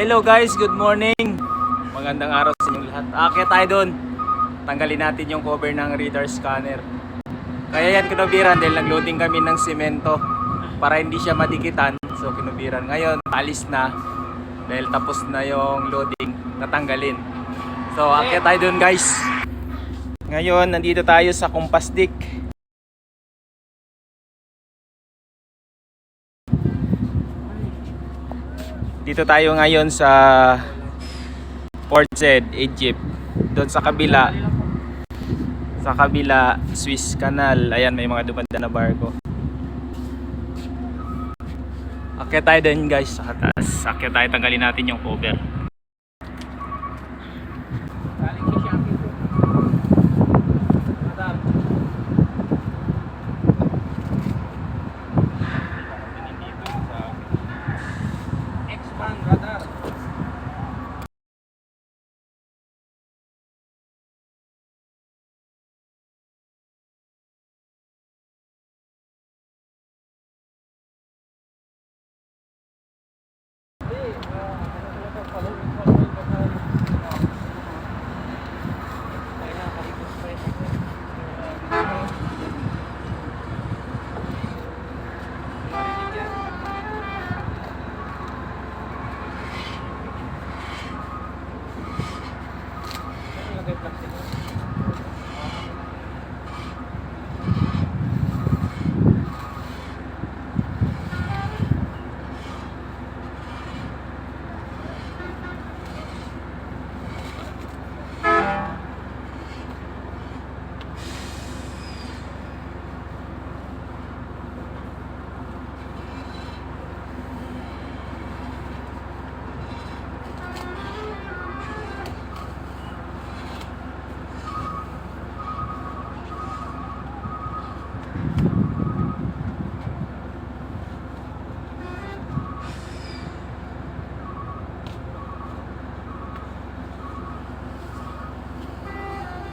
Hello guys, good morning. Magandang araw sa inyong lahat. Aakyat tayo doon. Tanggalin natin yung cover ng reader scanner. Kaya yan kinubiran dahil nag-loading kami ng simento para hindi siya madikitan. So kinubiran. Ngayon, alis na dahil tapos na yung loading, natanggalin. So aakyat tayo doon guys. Ngayon, nandito tayo sa Compastic. Dito tayo ngayon sa Port Said, Egypt. Doon sa kabila, Suez Canal. Ayan, may mga dumanda na barko. Akyat tayo din guys sa taas. Akyat tayo, tanggalin natin yung cover.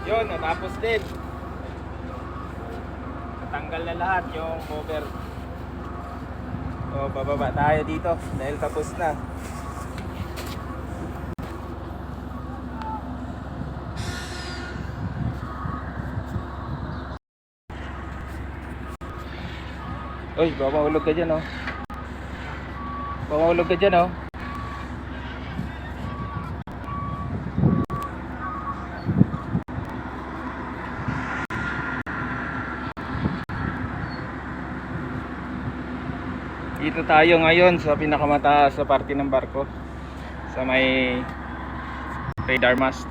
Yun, natapos din. Natanggal na lahat yung cover. O, bababa tayo dito dahil tapos na. Uy, baka mahulog ka dyan, oh. Baka mahulog ka dyan, oh. Dito tayo ngayon sa pinakamataas sa parte ng barko, sa may radar mast.